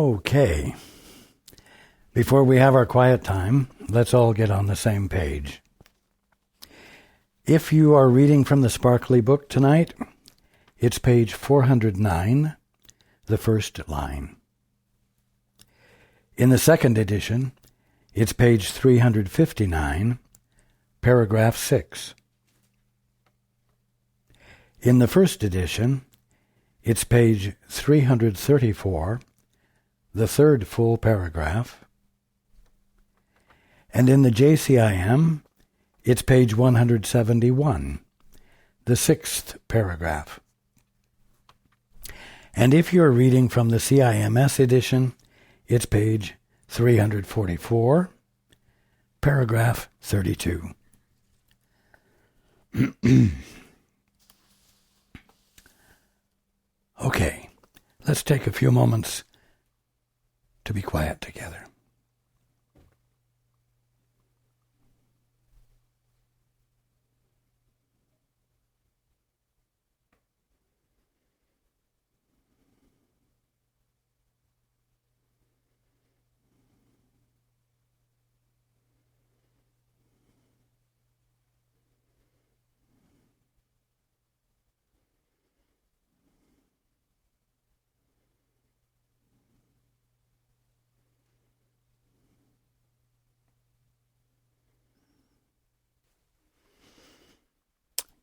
Okay. Before we have our quiet time, let's all get on the same page. If you are reading from the Sparkly Book tonight, it's page 409, the first line. In the second edition, it's page 359, paragraph 6. In the first edition, it's page 334, the third full paragraph. And in the JCIM, it's page 171, the sixth paragraph. And if you're reading from the CIMS edition, it's page 344, paragraph 32. Okay, let's take a few moments to be quiet together.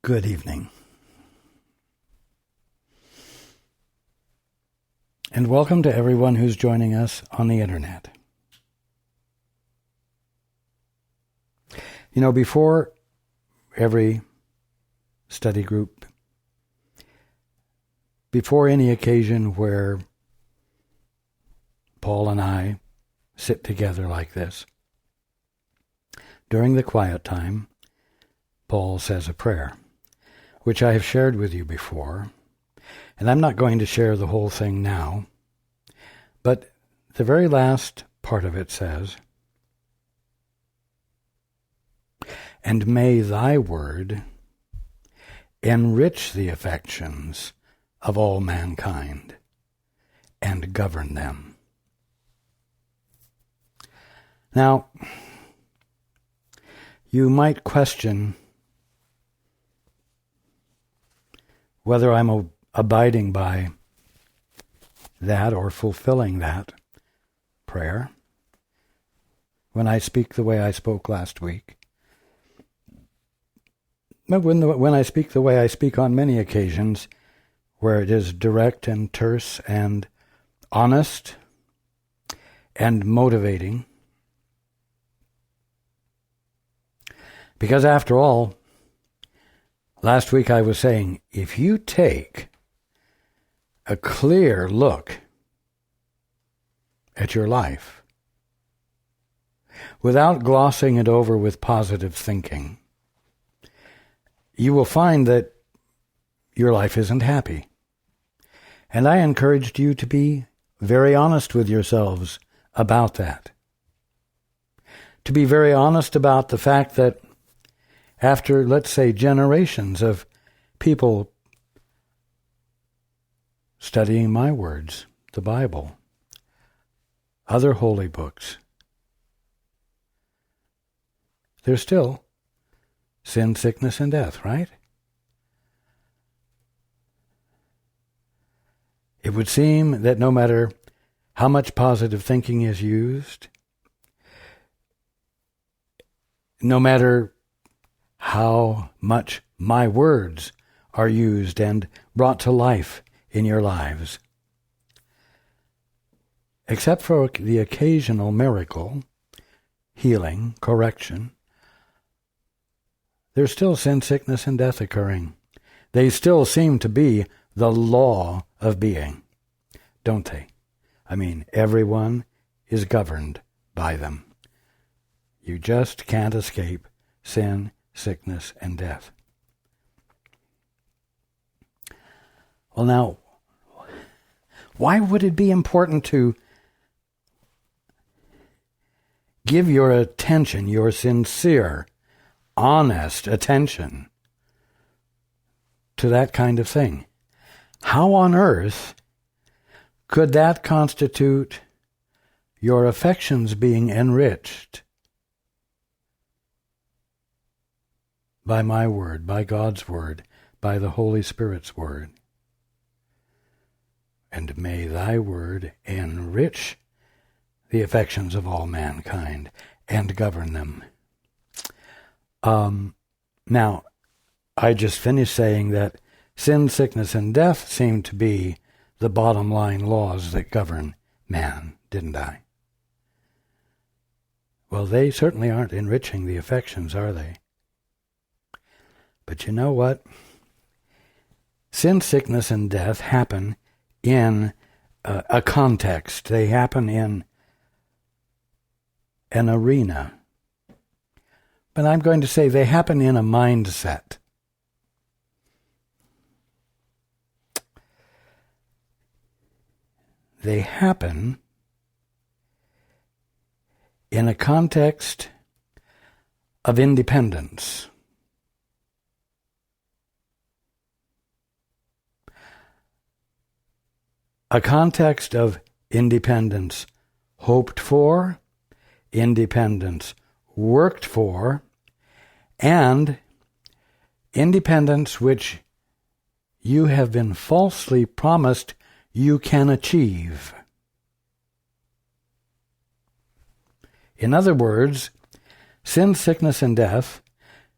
Good evening. And welcome to everyone who's joining us on the internet. You know, before every study group, before any occasion where Paul and I sit together like this, during the quiet time, Paul says a prayer, which I have shared with you before, and I'm not going to share the whole thing now, but the very last part of it says, "And may thy word enrich the affections of all mankind and govern them." Now, you might question whether I'm abiding by that or fulfilling that prayer when I speak the way I spoke last week. But when I speak the way I speak on many occasions, where it is direct and terse and honest and motivating, because after all, last week I was saying, if you take a clear look at your life without glossing it over with positive thinking, you will find that your life isn't happy. And I encouraged you to be very honest with yourselves about that. To be very honest about the fact that after, let's say, generations of people studying my words, the Bible, other holy books, there's still sin, sickness, and death, right? It would seem that no matter how much positive thinking is used, no matter how much my words are used and brought to life in your lives, except for the occasional miracle, healing, correction, there's still sin, sickness, and death occurring. They still seem to be the law of being, don't they? I mean, everyone is governed by them. You just can't escape sin, sickness, and death. Well, now, why would it be important to give your attention, your sincere, honest attention to that kind of thing? How on earth could that constitute your affections being enriched by my word, by God's word, by the Holy Spirit's word. And may thy word enrich the affections of all mankind and govern them. Now, I just finished saying that sin, sickness, and death seem to be the bottom line laws that govern man, didn't I? Well, they certainly aren't enriching the affections, are they? But you know what? Sin, sickness, and death happen in a context. They happen in an arena. But I'm going to say they happen in a mindset. They happen in a context of independence. A context of independence hoped for, independence worked for, and independence which you have been falsely promised you can achieve. In other words, sin, sickness, and death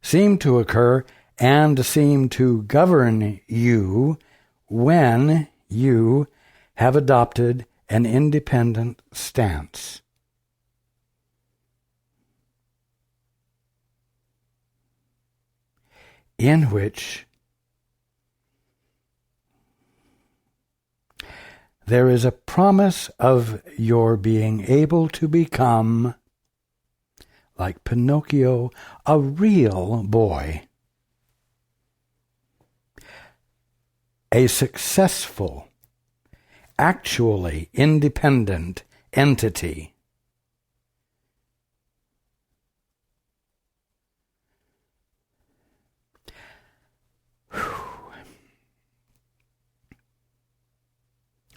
seem to occur and seem to govern you when you have adopted an independent stance. In which there is a promise of your being able to become, like Pinocchio, a real boy, a successful, actually independent entity.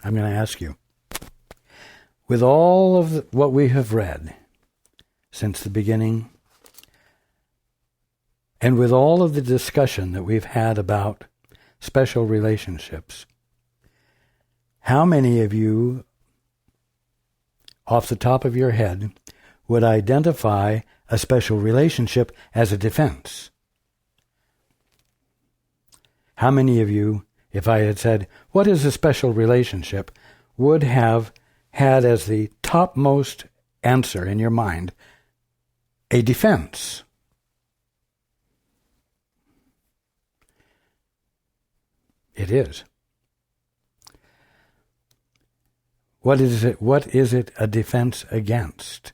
I'm going to ask you, with all of what we have read since the beginning, and with all of the discussion that we've had about special relationships, how many of you, off the top of your head, would identify a special relationship as a defense? How many of you, if I had said, what is a special relationship, would have had as the topmost answer in your mind a defense? It is. What is it? What is it a defense against?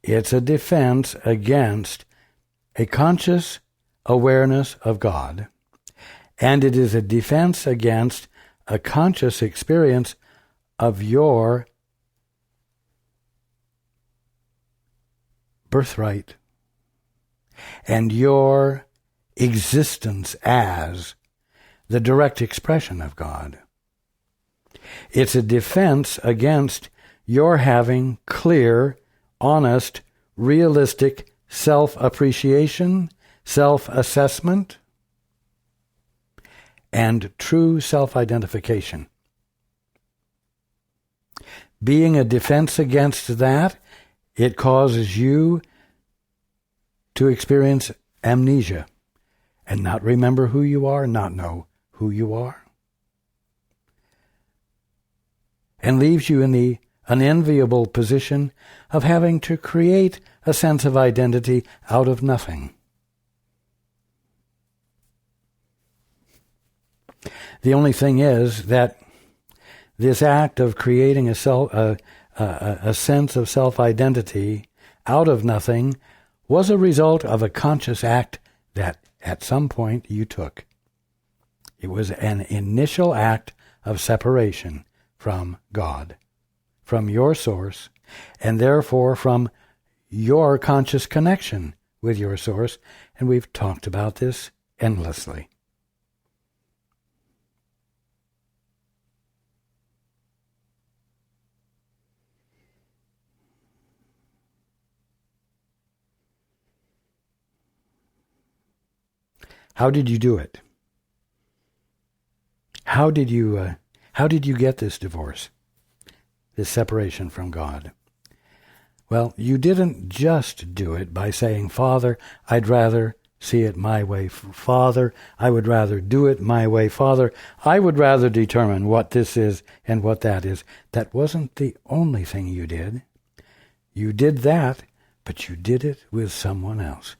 It's a defense against a conscious awareness of God, and it is a defense against a conscious experience of your birthright and your existence as the direct expression of God. It's a defense against your having clear, honest, realistic self-appreciation, self-assessment, and true self-identification. Being a defense against that, it causes you to experience amnesia and not remember who you are, not know who you are, and leaves you in the unenviable position of having to create a sense of identity out of nothing. The only thing is that this act of creating a sense of self-identity out of nothing was a result of a conscious act that at some point you took. It was an initial act of separation from God, from your source, and therefore from your conscious connection with your source, and we've talked about this endlessly. How did you do it? How did you get this divorce, this separation from God? Well, you didn't just do it by saying, Father, I'd rather see it my way. Father, I would rather do it my way. Father, I would rather determine what this is and what that is. That wasn't the only thing you did. You did that, but you did it with someone else.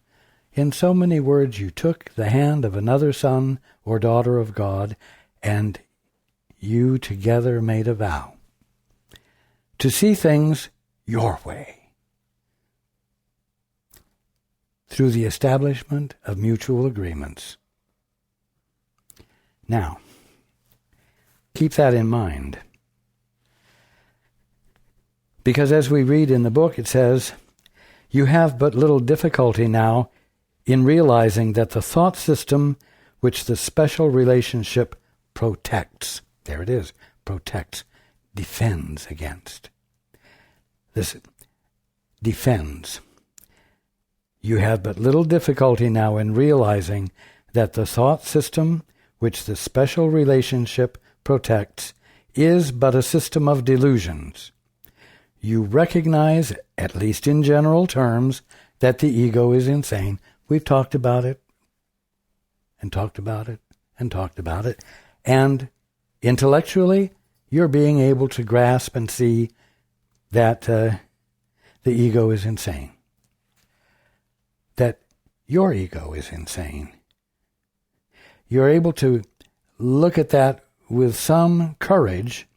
In so many words, you took the hand of another son or daughter of God, and you together made a vow to see things your way, through the establishment of mutual agreements. Now, keep that in mind. Because as we read in the book, it says, you have but little difficulty now in realizing that the thought system which the special relationship protects, there it is, protects, defends against. This defends. You have but little difficulty now in realizing that the thought system which the special relationship protects is but a system of delusions. You recognize, at least in general terms, that the ego is insane. We've talked about it, and talked about it, and talked about it, and intellectually, you're being able to grasp and see that the ego is insane. That your ego is insane. You're able to look at that with some courage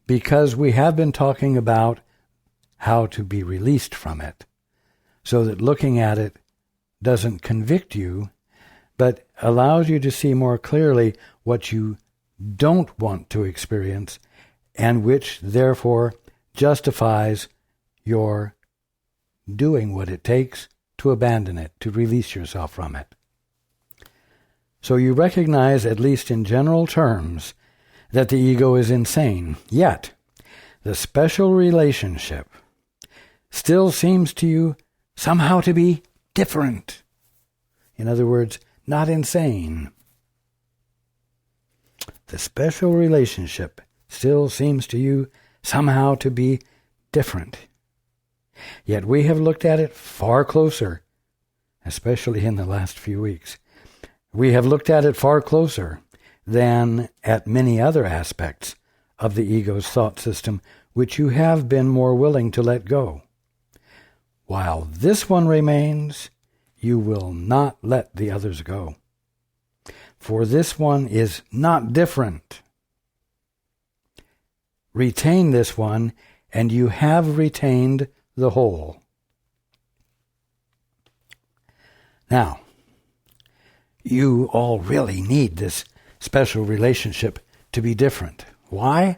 because we have been talking about how to be released from it, so that looking at it doesn't convict you, but allows you to see more clearly what you don't want to experience, and which therefore justifies your doing what it takes to abandon it, to release yourself from it. So you recognize, at least in general terms, that the ego is insane, yet the special relationship still seems to you somehow to be different. In other words, not insane. The special relationship still seems to you somehow to be different. Yet we have looked at it far closer, especially in the last few weeks. We have looked at it far closer than at many other aspects of the ego's thought system, which you have been more willing to let go. While this one remains, you will not let the others go. For this one is not different. Retain this one, and you have retained the whole. Now, you all really need this special relationship to be different. Why?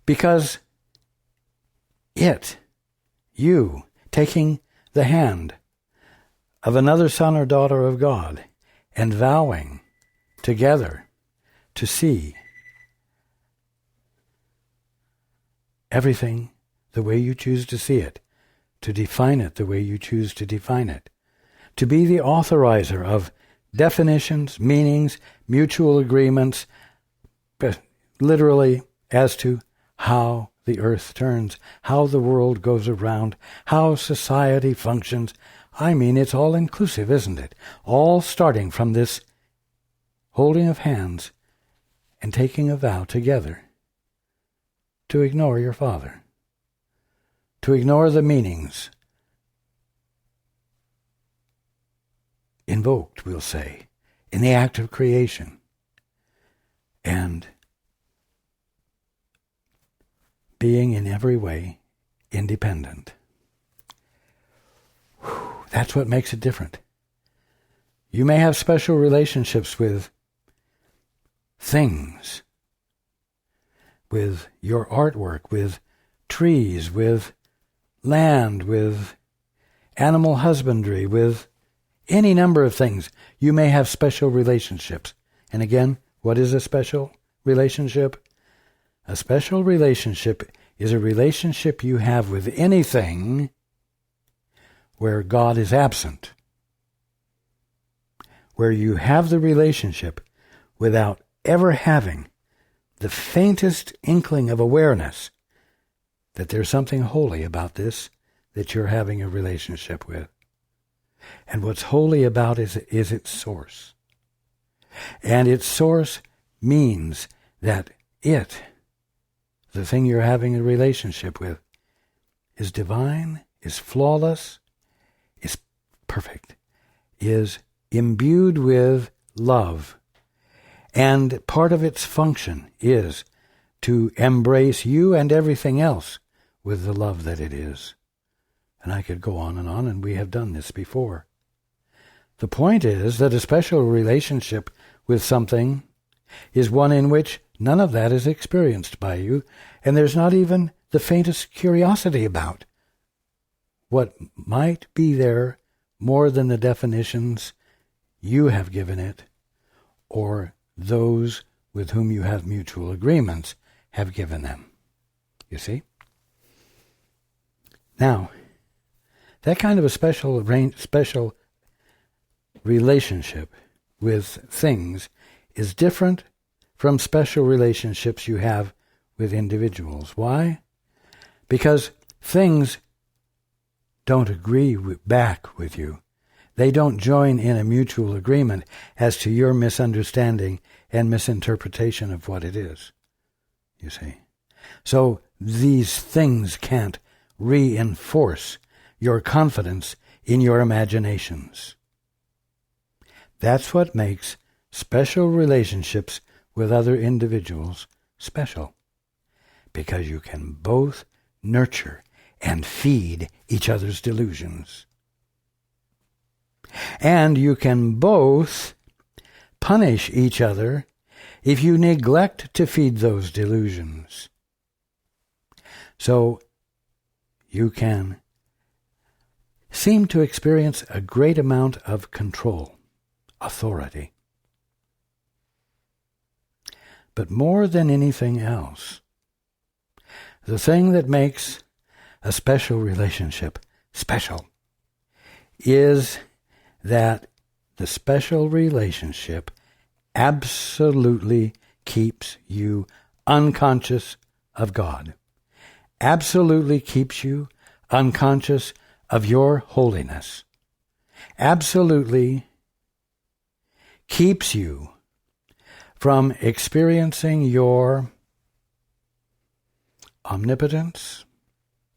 Because you, taking the hand of another son or daughter of God and vowing together to see everything the way you choose to see it, to define it the way you choose to define it, to be the authorizer of definitions, meanings, mutual agreements, literally as to how the earth turns, how the world goes around, how society functions. I mean, it's all inclusive, isn't it? All starting from this holding of hands and taking a vow together to ignore your father, to ignore the meanings invoked, we'll say, in the act of creation, and being in every way independent. That's what makes it different. You may have special relationships with things, with your artwork, with trees, with land, with animal husbandry, with any number of things. You may have special relationships. And again, what is a special relationship? A special relationship is a relationship you have with anything where God is absent, where you have the relationship without ever having the faintest inkling of awareness that there's something holy about this that you're having a relationship with. And what's holy about is its source. And its source means that the thing you're having a relationship with, is divine, is flawless, is perfect, is imbued with love. And part of its function is to embrace you and everything else with the love that it is. And I could go on, and we have done this before. The point is that a special relationship with something is one in which none of that is experienced by you, and there's not even the faintest curiosity about what might be there more than the definitions you have given it, or those with whom you have mutual agreements have given them. You see? Now, that kind of a special relationship with things is different from special relationships you have with individuals. Why? Because things don't agree back with you. They don't join in a mutual agreement as to your misunderstanding and misinterpretation of what it is, you see. So these things can't reinforce your confidence in your imaginations. That's what makes special relationships with other individuals special, because you can both nurture and feed each other's delusions. And you can both punish each other if you neglect to feed those delusions. So you can seem to experience a great amount of control, authority. But more than anything else, the thing that makes a special relationship special is that the special relationship absolutely keeps you unconscious of God, absolutely keeps you unconscious of your holiness, absolutely keeps you from experiencing your omnipotence,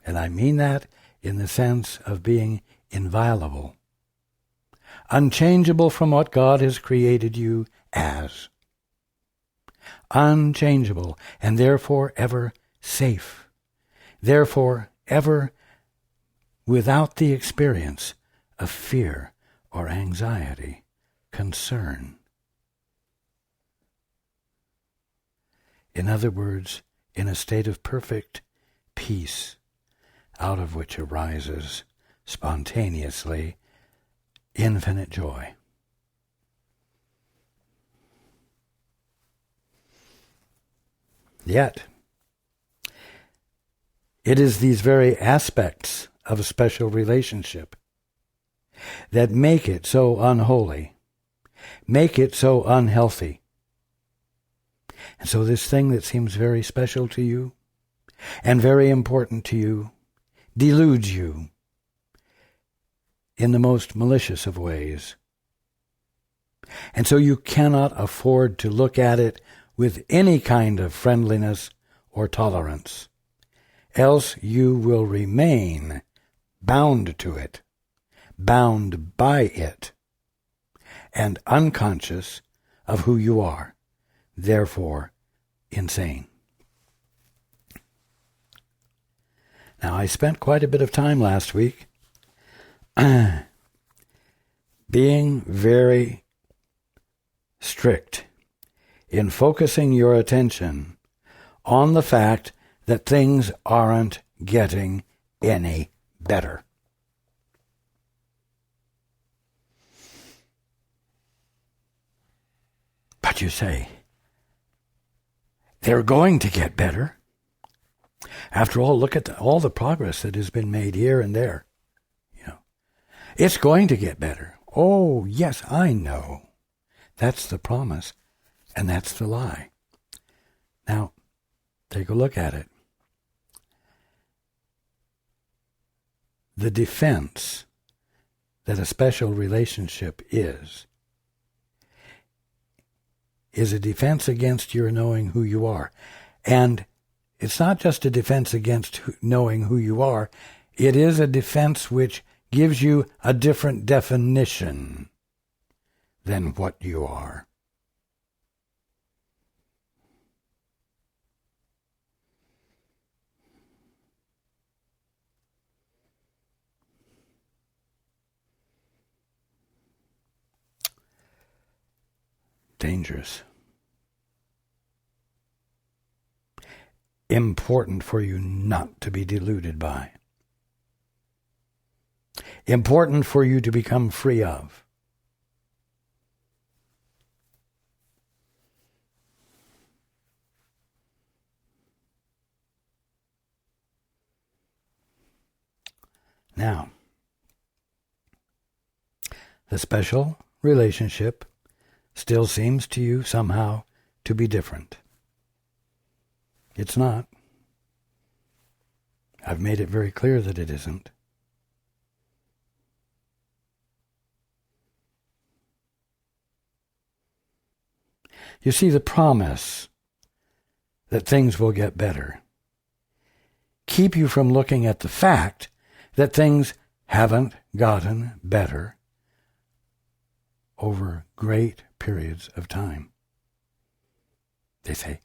and I mean that in the sense of being inviolable, unchangeable from what God has created you as, unchangeable, and therefore ever safe, therefore ever without the experience of fear or anxiety, concern. In other words, in a state of perfect peace, out of which arises spontaneously infinite joy. Yet, it is these very aspects of a special relationship that make it so unholy, make it so unhealthy. And so this thing that seems very special to you and very important to you deludes you in the most malicious of ways. And so you cannot afford to look at it with any kind of friendliness or tolerance, else you will remain bound to it, bound by it, and unconscious of who you are, therefore insane. Now, I spent quite a bit of time last week being very strict in focusing your attention on the fact that things aren't getting any better. But you say, they're going to get better. After all, look at all the progress that has been made here and there. You know, it's going to get better. Oh, yes, I know. That's the promise, and that's the lie. Now, take a look at it. The defense that a special relationship is a defense against your knowing who you are. And it's not just a defense against knowing who you are. It is a defense which gives you a different definition than what you are. Dangerous. Important for you not to be deluded by. Important for you to become free of. Now, the special relationship still seems to you somehow to be different. It's not. I've made it very clear that it isn't. You see, the promise that things will get better keep you from looking at the fact that things haven't gotten better over great periods of time. They say,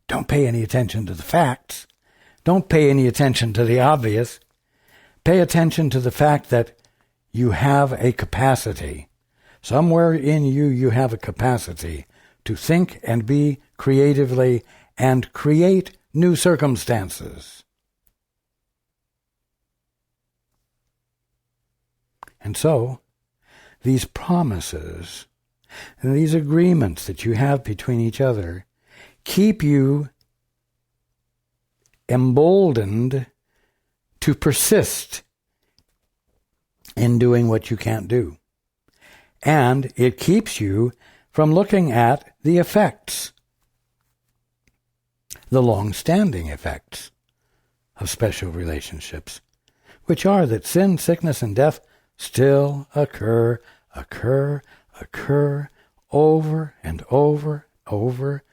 don't pay any attention to the facts. Don't pay any attention to the obvious. Pay attention to the fact that you have a capacity. Somewhere in you, you have a capacity to think and be creatively and create new circumstances. And so, these promises and these agreements that you have between each other keep you emboldened to persist in doing what you can't do. And it keeps you from looking at the effects, the long-standing effects of special relationships, which are that sin, sickness, and death still occur over and over,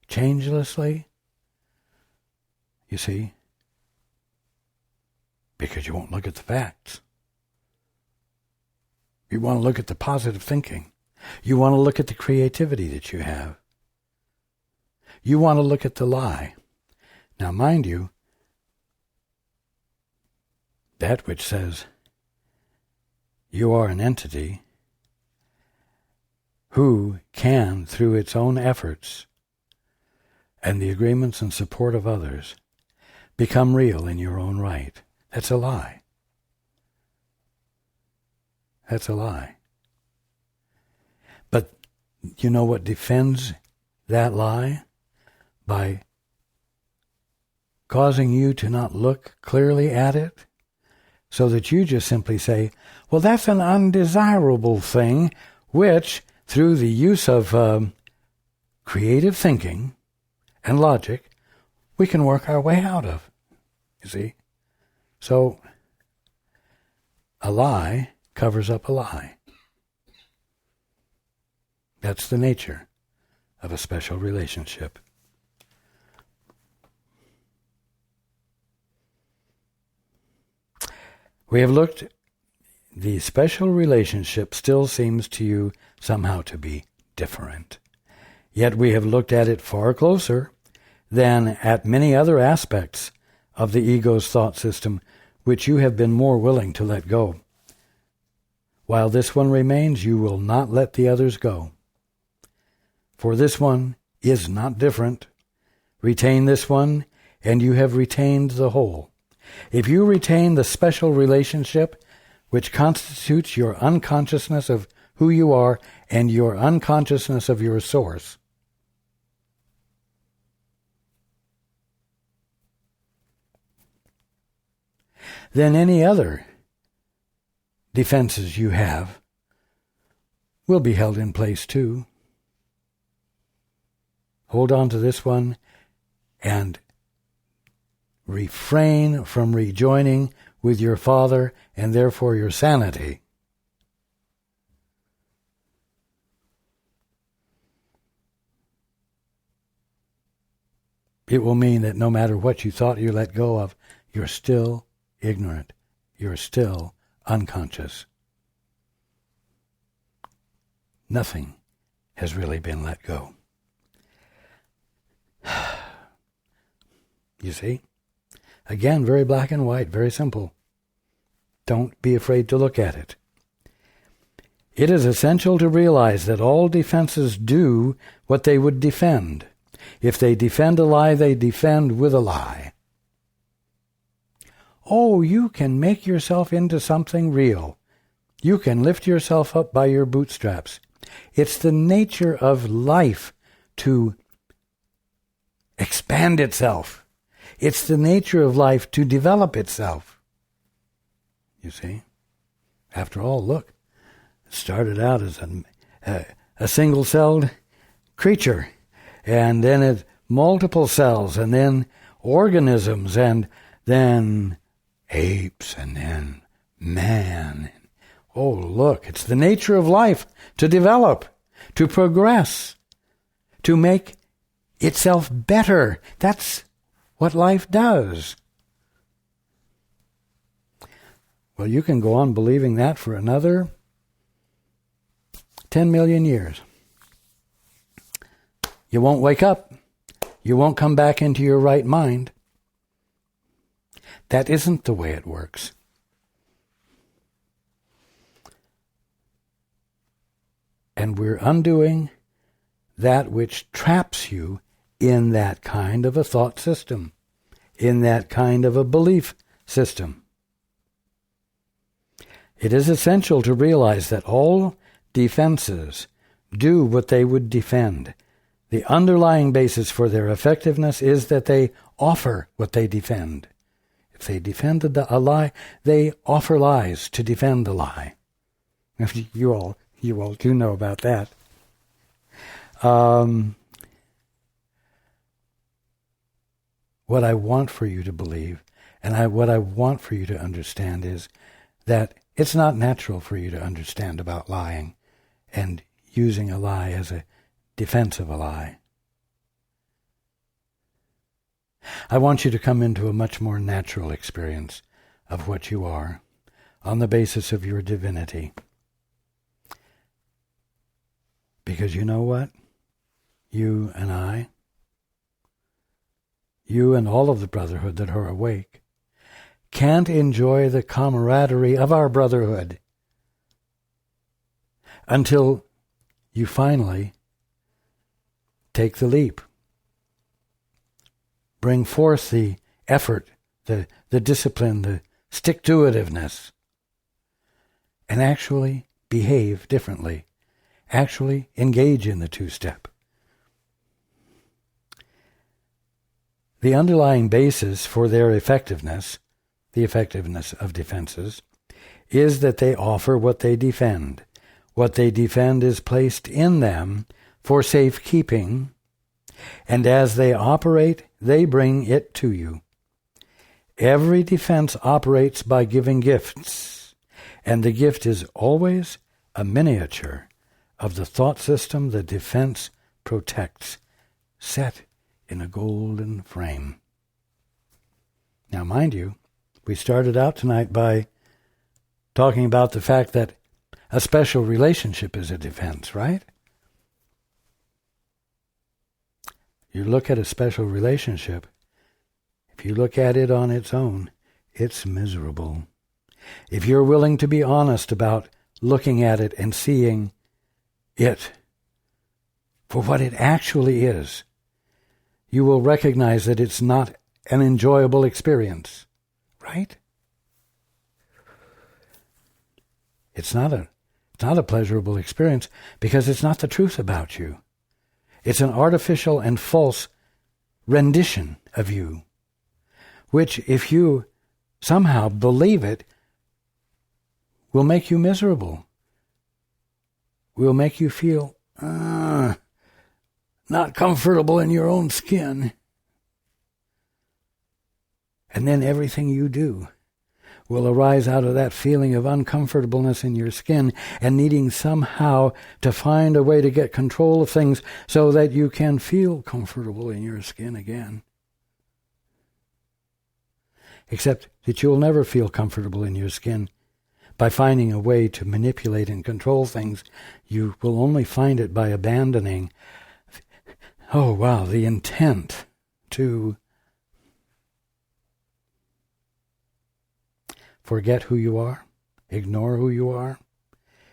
changelessly. You see? Because you won't look at the facts. You want to look at the positive thinking. You want to look at the creativity that you have. You want to look at the lie. Now, mind you, that which says you are an entity who can, through its own efforts and the agreements and support of others, become real in your own right. That's a lie. That's a lie. But you know what defends that lie? By causing you to not look clearly at it, so that you just simply say, well, that's an undesirable thing, which, through the use of creative thinking and logic, we can work our way out of. You see? So, a lie covers up a lie. That's the nature of a special relationship. We have looked, the special relationship still seems to you somehow to be different. Yet we have looked at it far closer than at many other aspects of the ego's thought system, which you have been more willing to let go. While this one remains, you will not let the others go. For this one is not different. Retain this one, and you have retained the whole. If you retain the special relationship, which constitutes your unconsciousness of who you are and your unconsciousness of your source, then any other defenses you have will be held in place too. Hold on to this one and refrain from rejoining with your father and therefore your sanity. It will mean that no matter what you thought you let go of, you're still ignorant. You're still unconscious. Nothing has really been let go. You see? Again, very black and white, very simple. Don't be afraid to look at it. It is essential to realize that all defenses do what they would defend. If they defend a lie, they defend with a lie. Oh, you can make yourself into something real. You can lift yourself up by your bootstraps. It's the nature of life to expand itself. It's the nature of life to develop itself. You see? After all, look, it started out as a single-celled creature, and then it multiple cells, and then organisms, and then apes, and then man. Oh, look, it's the nature of life to develop, to progress, to make itself better. That's what life does. Well, you can go on believing that for another 10 million years. You won't wake up. You won't come back into your right mind. That isn't the way it works. And we're undoing that which traps you in that kind of a thought system, in that kind of a belief system. It is essential to realize that all defenses do what they would defend. The underlying basis for their effectiveness is that they offer what they defend. If they defended a lie, they offer lies to defend the lie. You all do know about that. What I want for you to believe, and what I want for you to understand is that it's not natural for you to understand about lying and using a lie as a defense of a lie. I want you to come into a much more natural experience of what you are on the basis of your divinity. Because you know what? You and I, you and all of the brotherhood that are awake, can't enjoy the camaraderie of our brotherhood until you finally take the leap. Bring forth the effort, the discipline, the stick-to-itiveness, and actually behave differently. Actually engage in the two-step. The underlying basis for their effectiveness, the effectiveness of defenses, is that they offer what they defend. What they defend is placed in them for safekeeping, and as they operate, they bring it to you. Every defense operates by giving gifts, and the gift is always a miniature of the thought system the defense protects, set in a golden frame. Now, mind you, we started out tonight by talking about the fact that a special relationship is a defense, right? You look at a special relationship, if you look at it on its own, it's miserable. If you're willing to be honest about looking at it and seeing it for what it actually is, you will recognize that it's not an enjoyable experience, right? It's not a pleasurable experience because it's not the truth about you. It's an artificial and false rendition of you, which, if you somehow believe it, will make you miserable, will make you feel not comfortable in your own skin. And then everything you do will arise out of that feeling of uncomfortableness in your skin and needing somehow to find a way to get control of things so that you can feel comfortable in your skin again. Except that you'll never feel comfortable in your skin by finding a way to manipulate and control things. You will only find it by abandoning, the intent to forget who you are, ignore who you are,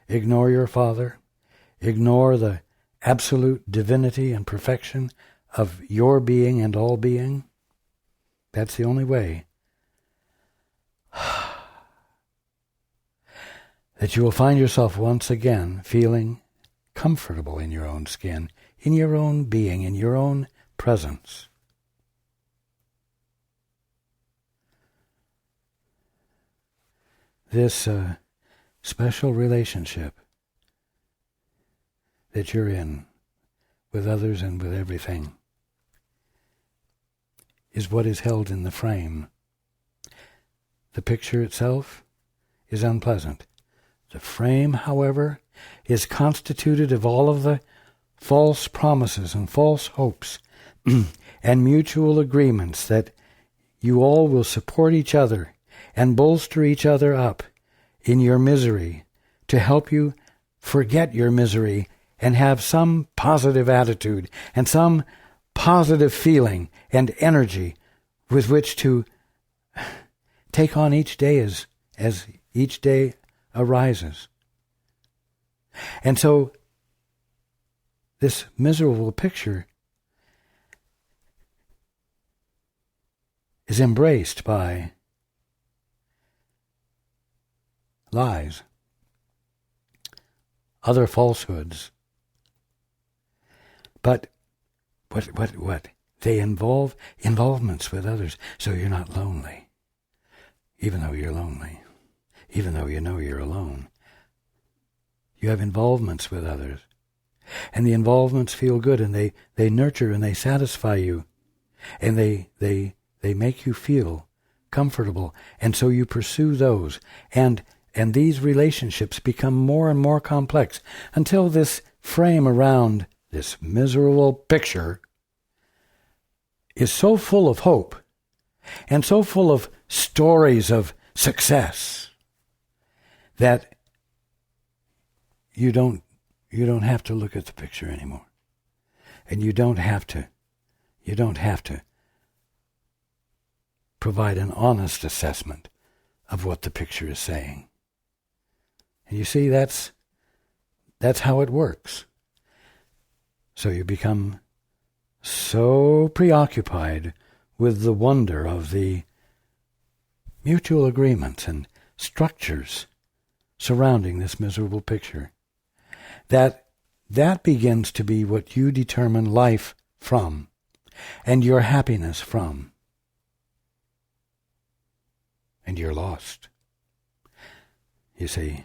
ignore your Father, ignore the absolute divinity and perfection of your being and all being. That's the only way that you will find yourself once again feeling comfortable in your own skin, in your own being, in your own presence. This special relationship that you're in with others and with everything is what is held in the frame. The picture itself is unpleasant. The frame, however, is constituted of all of the false promises and false hopes and mutual agreements that you all will support each other and bolster each other up in your misery to help you forget your misery and have some positive attitude and some positive feeling and energy with which to take on each day as each day arises. And so this miserable picture is embraced by lies, other falsehoods. But what? They involve involvements with others, so you're not lonely, even though you're lonely, even though you know you're alone. You have involvements with others, and the involvements feel good, and they nurture and they satisfy you, and they make you feel comfortable, and so you pursue those, and these relationships become more and more complex until this frame around this miserable picture is so full of hope and so full of stories of success that you don't have to look at the picture anymore. And you don't have to provide an honest assessment of what the picture is saying. And you see, that's how it works. So you become so preoccupied with the wonder of the mutual agreements and structures surrounding this miserable picture that begins to be what you determine life from and your happiness from. And you're lost. You see,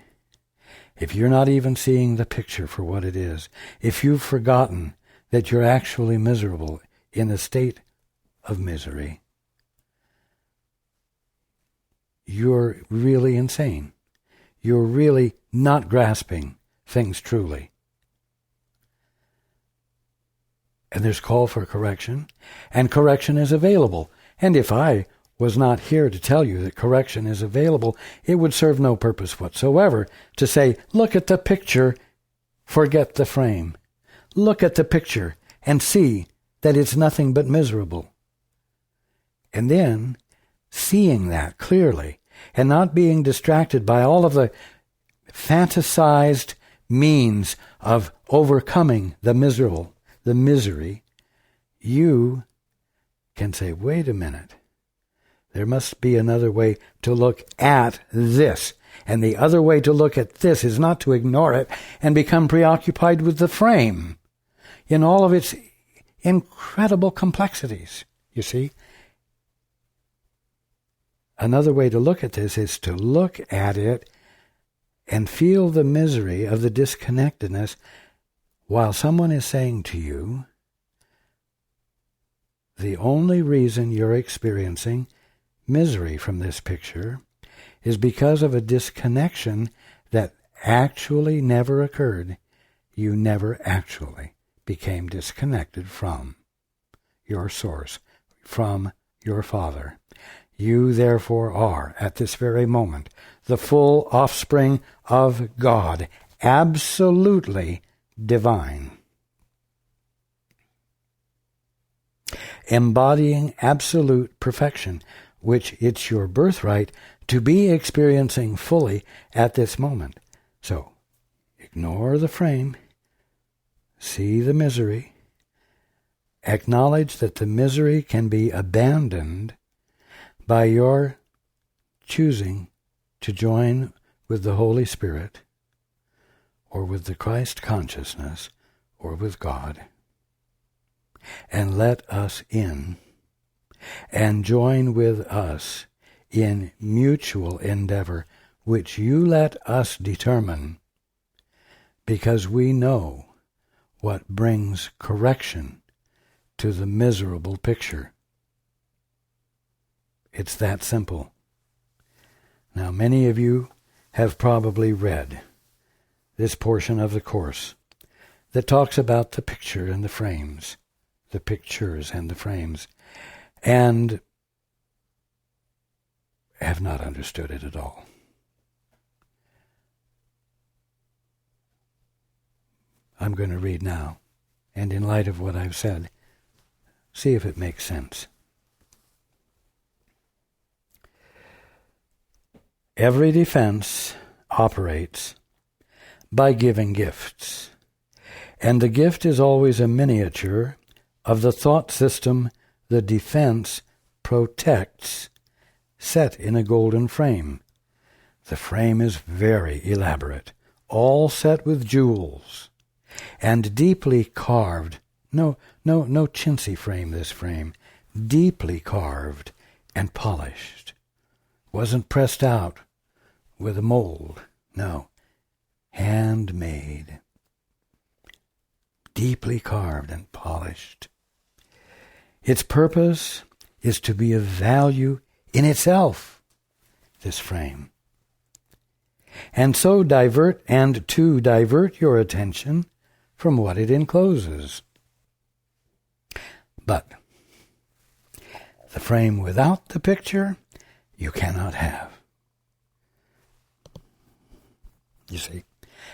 if you're not even seeing the picture for what it is, if you've forgotten that you're actually miserable in a state of misery, you're really insane. You're really not grasping things truly. And there's call for correction, and correction is available. And if I was not here to tell you that correction is available, it would serve no purpose whatsoever to say, look at the picture, forget the frame. Look at the picture and see that it's nothing but miserable. And then, seeing that clearly and not being distracted by all of the fantasized means of overcoming the misery, you can say, wait a minute. There must be another way to look at this. And the other way to look at this is not to ignore it and become preoccupied with the frame in all of its incredible complexities, you see. Another way to look at this is to look at it and feel the misery of the disconnectedness while someone is saying to you, the only reason you're experiencing misery from this picture is because of a disconnection that actually never occurred. You never actually became disconnected from your source, from your Father. You therefore are, at this very moment, the full offspring of God, absolutely divine, embodying absolute perfection, which it's your birthright to be experiencing fully at this moment. So, ignore the frame, see the misery, acknowledge that the misery can be abandoned by your choosing to join with the Holy Spirit, or with the Christ consciousness, or with God, and let us in, and join with us in mutual endeavor, which you let us determine, because we know what brings correction to the miserable picture. It's that simple. Now, many of you have probably read this portion of the Course that talks about the picture and the frames, the pictures and the frames, and have not understood it at all. I'm going to read now, and in light of what I've said, see if it makes sense. Every defense operates by giving gifts, and the gift is always a miniature of the thought system the defense protects, set in a golden frame. The frame is very elaborate, all set with jewels, and deeply carved. No chintzy frame, this frame. Deeply carved and polished. Wasn't pressed out with a mold. No. Handmade. Deeply carved and polished. Its purpose is to be of value in itself, this frame. And so divert your attention from what it encloses. But the frame without the picture you cannot have. You see?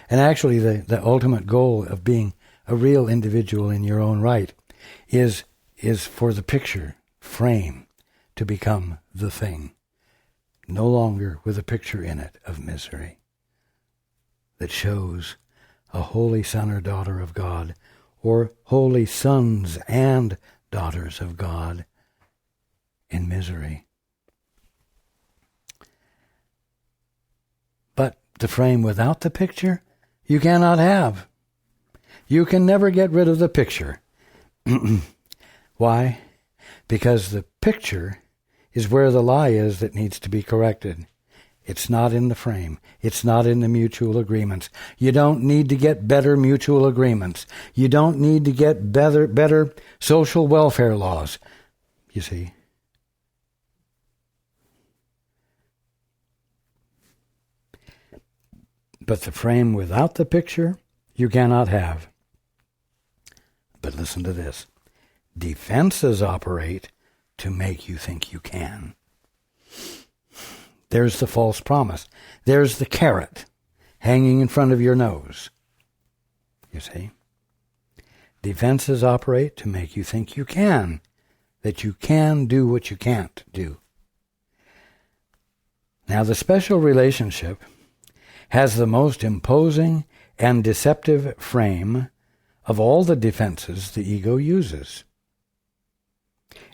And actually the ultimate goal of being a real individual in your own right is for the picture frame to become the thing, no longer with a picture in it of misery that shows a holy son or daughter of God, or holy sons and daughters of God in misery. But the frame without the picture you cannot have. You can never get rid of the picture. Why? Because the picture is where the lie is that needs to be corrected. It's not in the frame. It's not in the mutual agreements. You don't need to get better mutual agreements. You don't need to get better social welfare laws. You see? But the frame without the picture, you cannot have. But listen to this. Defenses operate to make you think you can. There's the false promise. There's the carrot hanging in front of your nose. You see? Defenses operate to make you think you can, that you can do what you can't do. Now, the special relationship has the most imposing and deceptive frame of all the defenses the ego uses.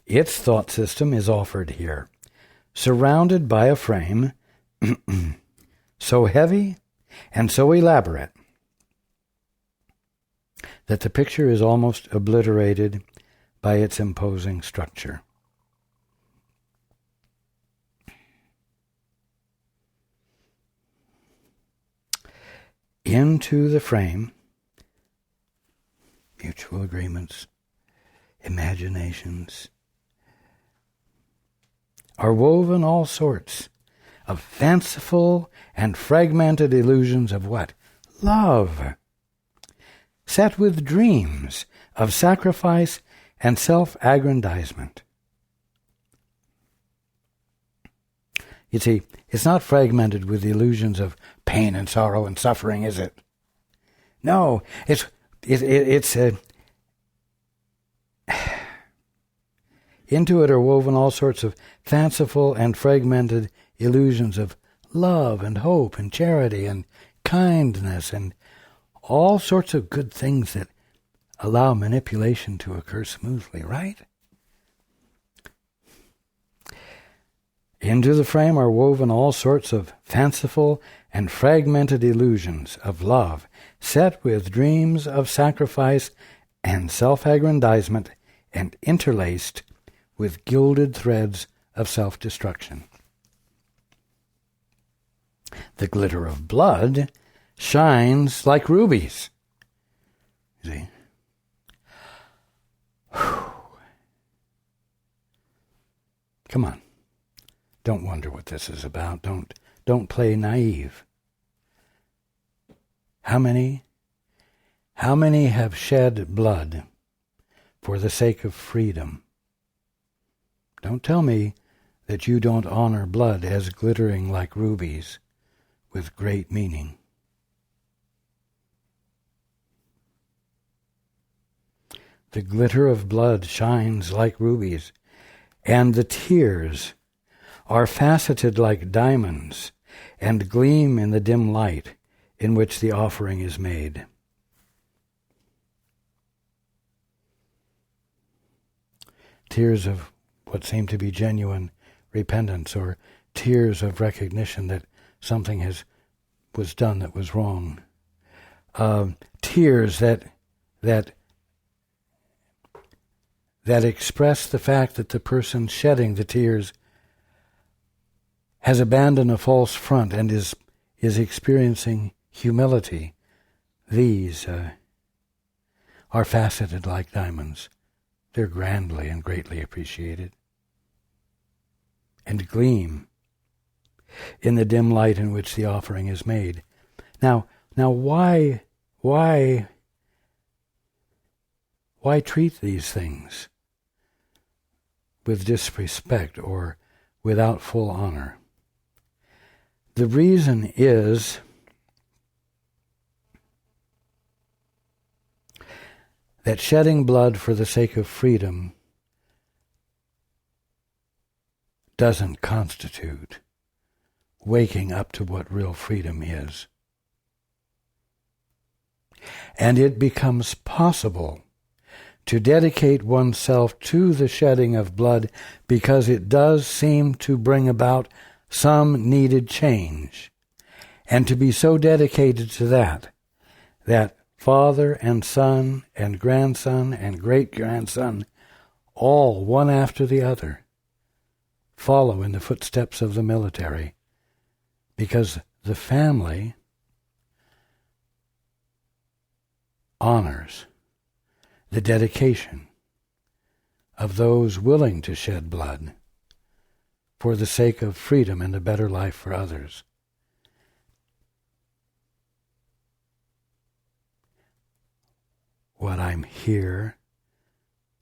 Its thought system is offered here, surrounded by a frame so heavy and so elaborate that the picture is almost obliterated by its imposing structure. Into the frame, mutual agreements, imaginations, are woven all sorts of fanciful and fragmented illusions of what? Love, set with dreams of sacrifice and self-aggrandizement. You see, it's not fragmented with illusions of pain and sorrow and suffering, is it? No, into it are woven all sorts of fanciful and fragmented illusions of love and hope and charity and kindness and all sorts of good things that allow manipulation to occur smoothly, right? Into the frame are woven all sorts of fanciful and fragmented illusions of love, set with dreams of sacrifice and self-aggrandizement and interlaced with gilded threads of self-destruction. The glitter of blood shines like rubies. See? Come on. Don't wonder what this is about. Don't play naive. How many have shed blood for the sake of freedom? Don't tell me that you don't honor blood as glittering like rubies with great meaning. The glitter of blood shines like rubies, and the tears are faceted like diamonds and gleam in the dim light in which the offering is made. Tears of what seem to be genuine repentance, or tears of recognition that something was done that was wrong. Tears that express the fact that the person shedding the tears has abandoned a false front and is experiencing humility. These are faceted like diamonds. They're grandly and greatly appreciated, and gleam in the dim light in which the offering is made. Now why treat these things with disrespect or without full honor? The reason is that shedding blood for the sake of freedom doesn't constitute waking up to what real freedom is. And it becomes possible to dedicate oneself to the shedding of blood because it does seem to bring about some needed change, and to be so dedicated to that father and son and grandson and great-grandson, all one after the other, follow in the footsteps of the military, because the family honors the dedication of those willing to shed blood for the sake of freedom and a better life for others. What I'm here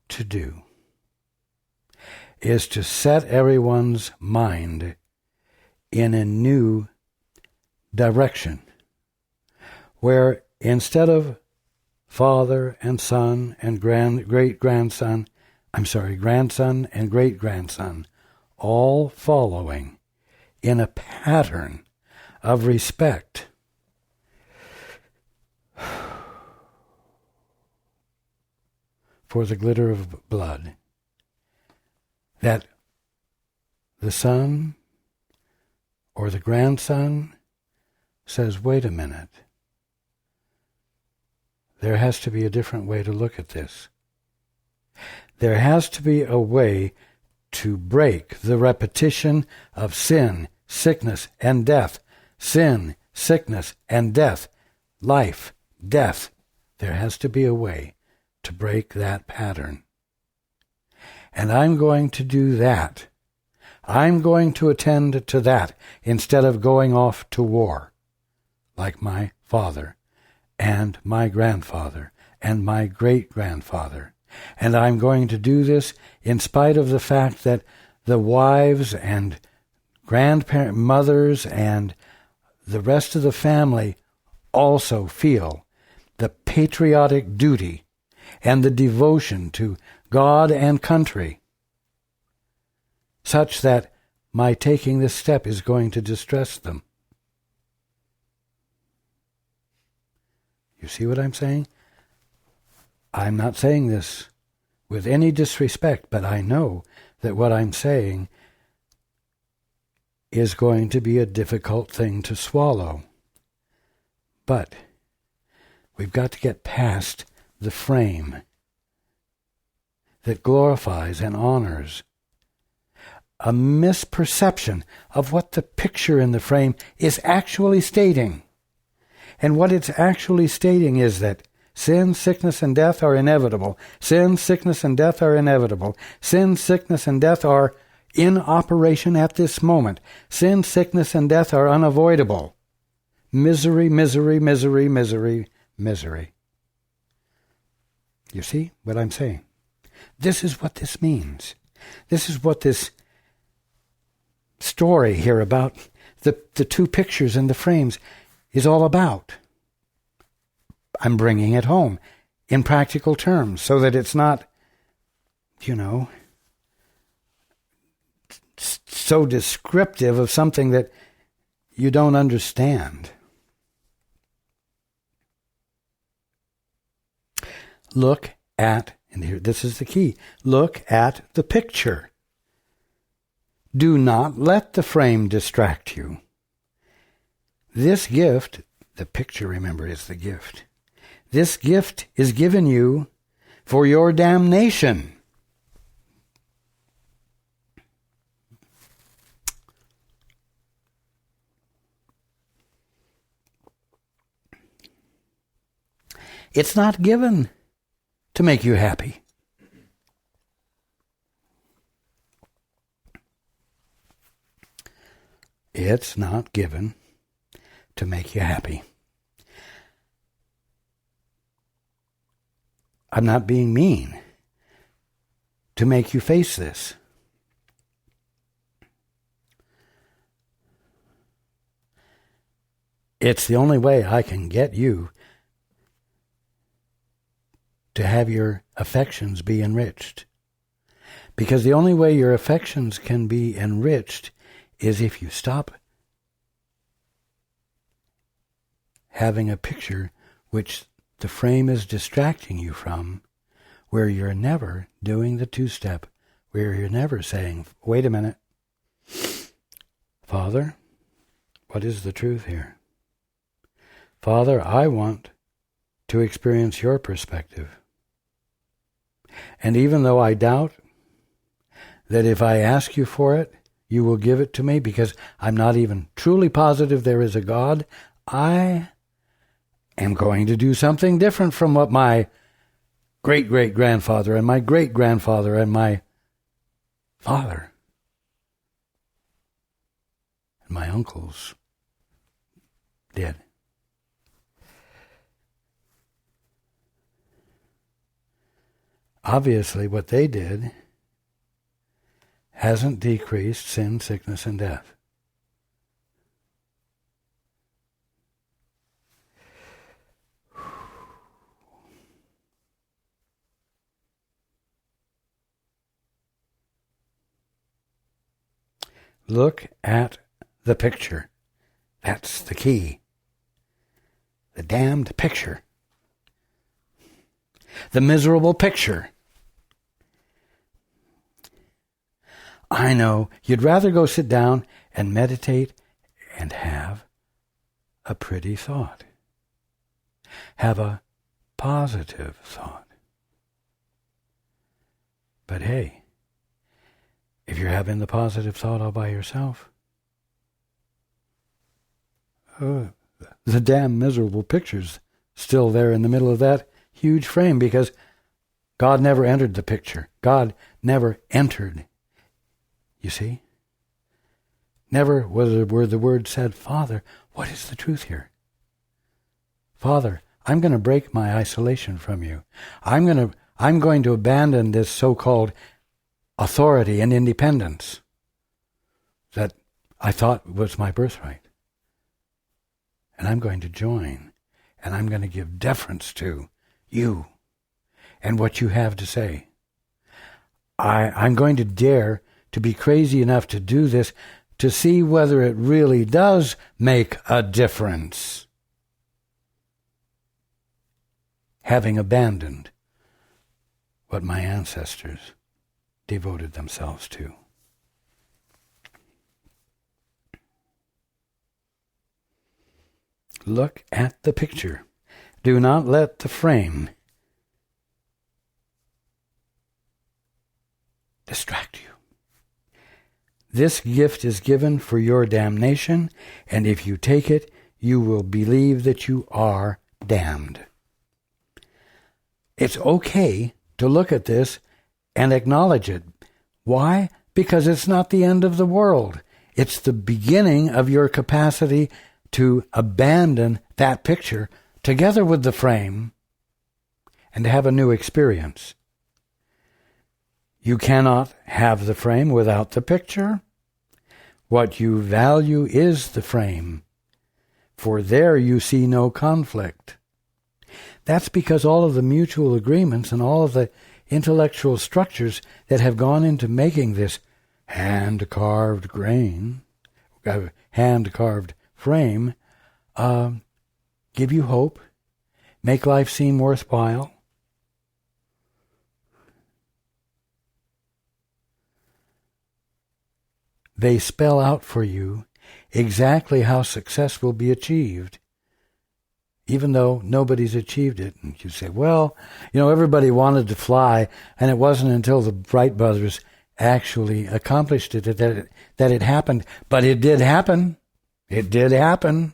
to do is to set everyone's mind in a new direction, where instead of father and son and grandson and great-grandson, all following in a pattern of respect, for the glitter of blood, that the son or the grandson says, wait a minute, there has to be a different way to look at this. There has to be a way to break the repetition of sin, sickness, and death. Sin, sickness, and death. Life, death. There has to be a way to break that pattern. And I'm going to do that. I'm going to attend to that instead of going off to war, like my father and my grandfather and my great-grandfather. And I'm going to do this in spite of the fact that the wives and mothers and the rest of the family also feel the patriotic duty and the devotion to God and country, such that my taking this step is going to distress them. You see what I'm saying? I'm not saying this with any disrespect, but I know that what I'm saying is going to be a difficult thing to swallow. But we've got to get past the frame that glorifies and honors a misperception of what the picture in the frame is actually stating. And what it's actually stating is that sin, sickness, and death are inevitable. Sin, sickness, and death are inevitable. Sin, sickness, and death are in operation at this moment. Sin, sickness, and death are unavoidable. Misery, misery, misery, misery, misery. You see what I'm saying? This is what this means. This is what this story here about the two pictures in the frames is all about. I'm bringing it home in practical terms so that it's not, so descriptive of something that you don't understand. Look at, and here, this is the key, look at the picture. Do not let the frame distract you. This gift, the picture, remember, is the gift. This gift is given you for your damnation. It's not given to make you happy. It's not given to make you happy. I'm not being mean to make you face this. It's the only way I can get you to have your affections be enriched. Because the only way your affections can be enriched is if you stop having a picture which the frame is distracting you from, where you're never doing the two-step, where you're never saying, wait a minute, Father, what is the truth here? Father, I want to experience your perspective. And even though I doubt that if I ask you for it, you will give it to me, because I'm not even truly positive there is a God, I am going to do something different from what my great-great-grandfather and my great-grandfather and my father and my uncles did. Obviously, what they did hasn't decreased sin, sickness, and death. Look at the picture. That's the key. The damned picture. The miserable picture. I know you'd rather go sit down and meditate and have a pretty thought. Have a positive thought. But hey, if you're having the positive thought all by yourself, the damn miserable picture's still there in the middle of that huge frame, because God never entered the picture. God never entered. You see? Never were the words said, Father, what is the truth here? Father, I'm going to break my isolation from you. I'm going to abandon this so-called authority and independence that I thought was my birthright. And I'm going to join, and I'm going to give deference to you and what you have to say. I'm going to dare to be crazy enough to do this to see whether it really does make a difference. Having abandoned what my ancestors devoted themselves to. Look at the picture. Do not let the frame distract you. This gift is given for your damnation, and if you take it, you will believe that you are damned. It's okay to look at this and acknowledge it. Why? Because it's not the end of the world. It's the beginning of your capacity to abandon that picture together with the frame and to have a new experience. You cannot have the frame without the picture. What you value is the frame, for there you see no conflict. That's because all of the mutual agreements and all of the intellectual structures that have gone into making this hand-carved hand-carved frame, give you hope, make life seem worthwhile. They spell out for you exactly how success will be achieved, even though nobody's achieved it. And you say, well, everybody wanted to fly, and it wasn't until the Wright brothers actually accomplished it that it happened. But it did happen. It did happen.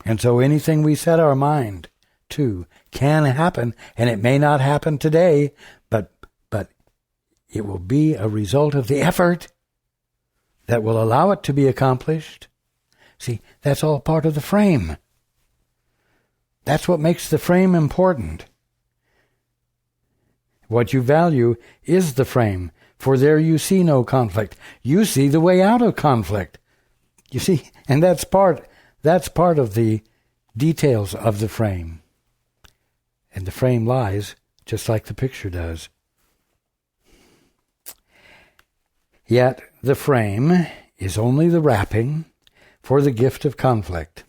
And so anything we set our mind to can happen, and it may not happen today, but it will be a result of the effort that will allow it to be accomplished. See, that's all part of the frame. That's what makes the frame important. What you value is the frame, for there you see no conflict. You see the way out of conflict. You see, and that's part of the details of the frame. And the frame lies just like the picture does. Yet the frame is only the wrapping for the gift of conflict.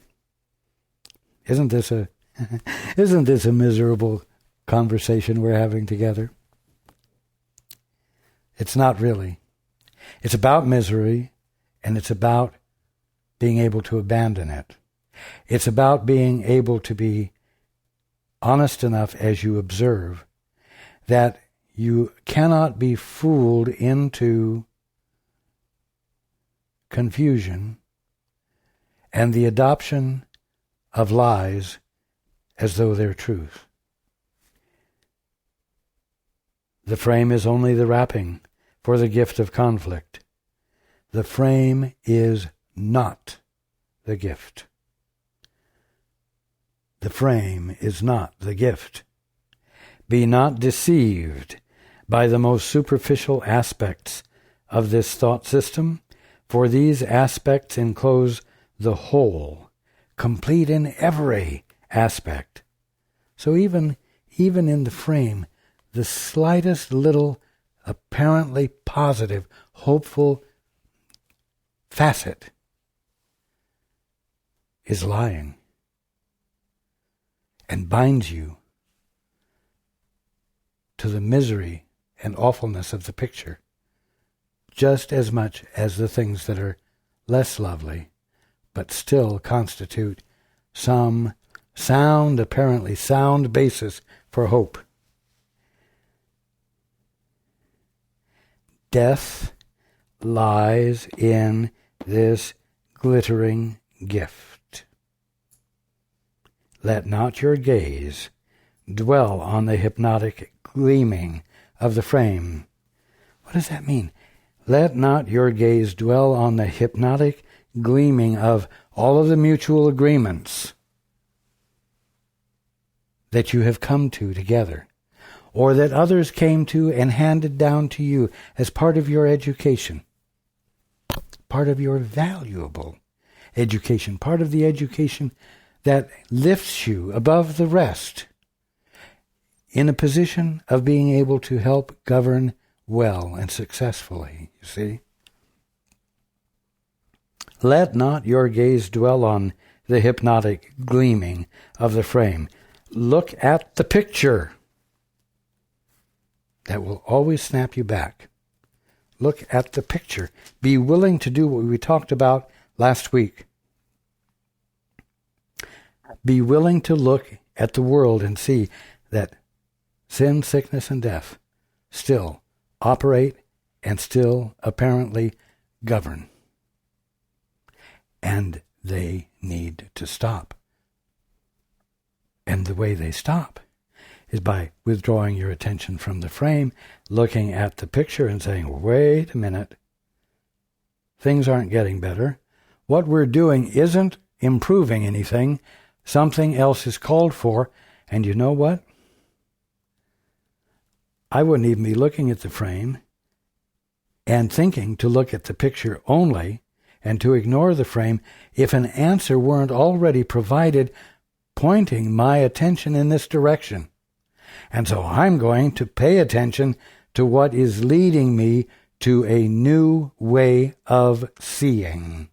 Isn't this a miserable conversation we're having together? It's not really. It's about misery, and it's about being able to abandon it. It's about being able to be honest enough as you observe that you cannot be fooled into confusion and the adoption of lies as though they're truth. The frame is only the wrapping for the gift of conflict. The frame is not the gift. The frame is not the gift. Be not deceived by the most superficial aspects of this thought system, for these aspects enclose the whole, complete in every aspect. So even in the frame, the slightest little apparently positive, hopeful facet is lying and binds you to the misery and awfulness of the picture, just as much as the things that are less lovely, but still constitute some apparently sound basis for hope. Death lies in this glittering gift. Let not your gaze dwell on the hypnotic gleaming of the frame. What does that mean? Let not your gaze dwell on the hypnotic gleaming of all of the mutual agreements that you have come to together, or that others came to and handed down to you as part of your education, part of your valuable education, part of the education that lifts you above the rest in a position of being able to help govern well and successfully, you see. Let not your gaze dwell on the hypnotic gleaming of the frame. Look at the picture. That will always snap you back. Look at the picture. Be willing to do what we talked about last week. Be willing to look at the world and see that sin, sickness, and death still operate and still apparently govern. And they need to stop. And the way they stop is by withdrawing your attention from the frame, looking at the picture and saying, wait a minute, things aren't getting better. What we're doing isn't improving anything. Something else is called for. And you know what? I wouldn't even be looking at the frame and thinking to look at the picture only and to ignore the frame if an answer weren't already provided pointing my attention in this direction. And so I'm going to pay attention to what is leading me to a new way of seeing,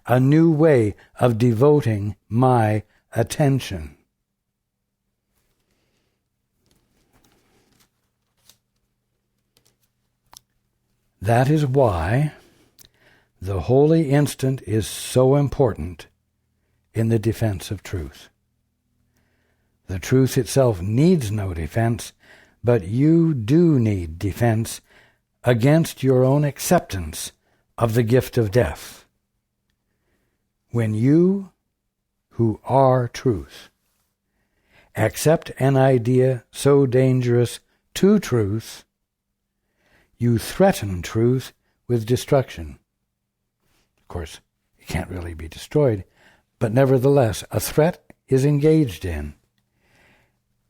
a new way of devoting my attention. That is why the holy instant is so important in the defense of truth. The truth itself needs no defense, but you do need defense against your own acceptance of the gift of death. When you, who are truth, accept an idea so dangerous to truth, you threaten truth with destruction. Of course, it can't really be destroyed, but nevertheless, a threat is engaged in.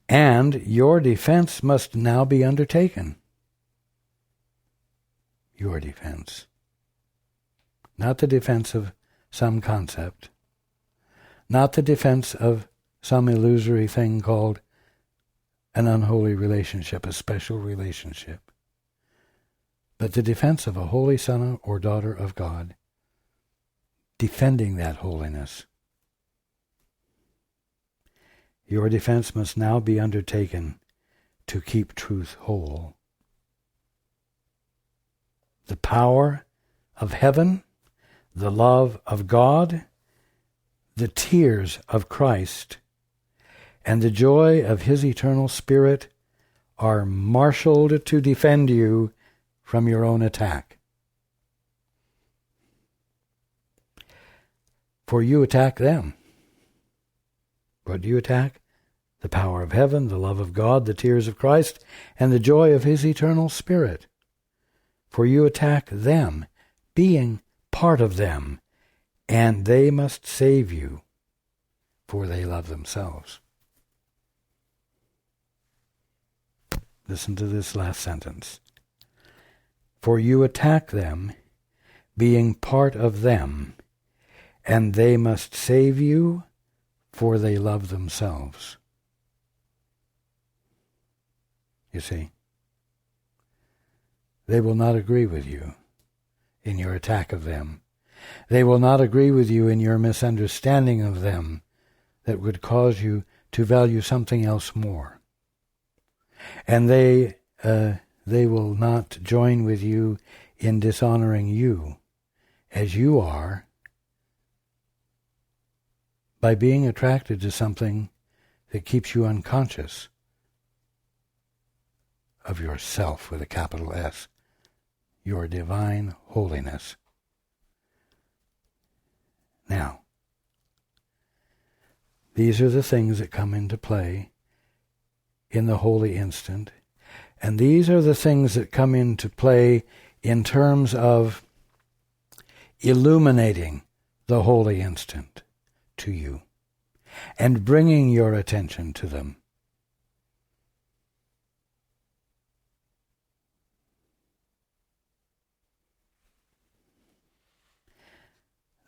And your defense must now be undertaken. Your defense. Not the defense of some concept. Not the defense of some illusory thing called an unholy relationship, a special relationship. But the defense of a holy son or daughter of God, defending that holiness. Your defense must now be undertaken to keep truth whole. The power of heaven, the love of God, the tears of Christ, and the joy of His eternal Spirit are marshaled to defend you from your own attack. For you attack them. What do you attack? The power of heaven, the love of God, the tears of Christ, and the joy of His eternal Spirit. For you attack them, being part of them, and they must save you, for they love themselves. Listen to this last sentence. For you attack them, being part of them, and they must save you, for they love themselves. You see, they will not agree with you in your attack of them. They will not agree with you in your misunderstanding of them that would cause you to value something else more. And they will not join with you in dishonoring you as you are by being attracted to something that keeps you unconscious of yourself with a capital S, your divine holiness. Now, these are the things that come into play in the holy instant And these are the things that come into play in terms of illuminating the holy instant to you and bringing your attention to them.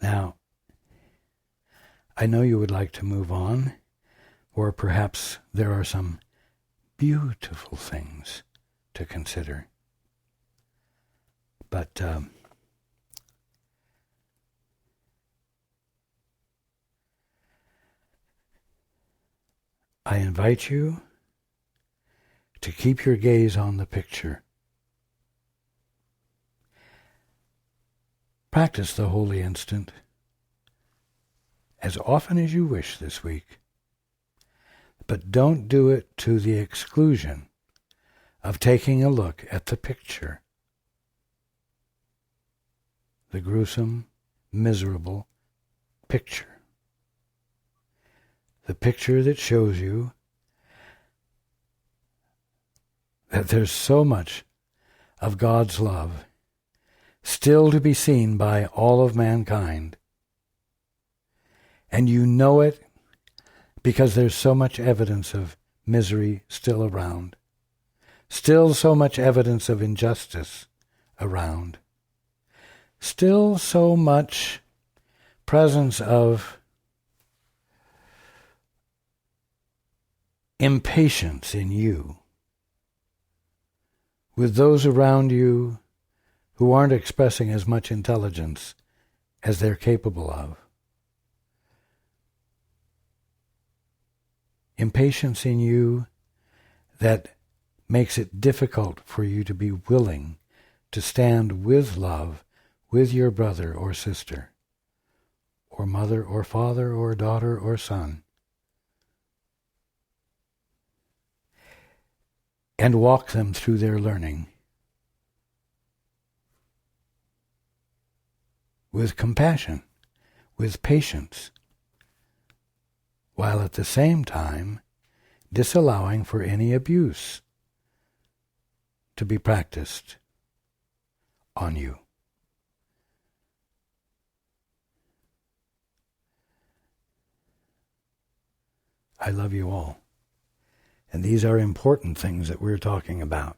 Now, I know you would like to move on, or perhaps there are some beautiful things to consider. But I invite you to keep your gaze on the picture. Practice the holy instant as often as you wish this week, but don't do it to the exclusion of taking a look at the picture. The gruesome, miserable picture. The picture that shows you that there's so much of God's love still to be seen by all of mankind. And you know it because there's so much evidence of misery still around. Still so much evidence of injustice around. Still so much presence of impatience in you with those around you who aren't expressing as much intelligence as they're capable of. Impatience in you that makes it difficult for you to be willing to stand with love with your brother or sister, or mother or father or daughter or son, and walk them through their learning with compassion, with patience, while at the same time disallowing for any abuse to be practiced on you. I love you all. And these are important things that we're talking about.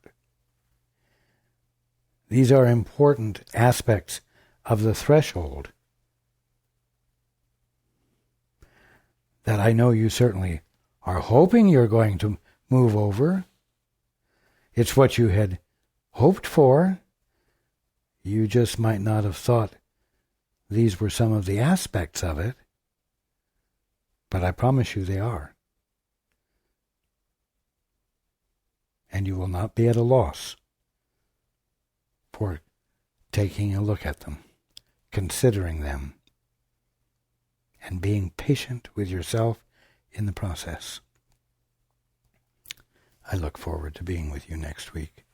These are important aspects of the threshold that I know you certainly are hoping you're going to move over. It's what you had hoped for. You just might not have thought these were some of the aspects of it, but I promise you they are. And you will not be at a loss for taking a look at them, considering them, and being patient with yourself in the process. I look forward to being with you next week.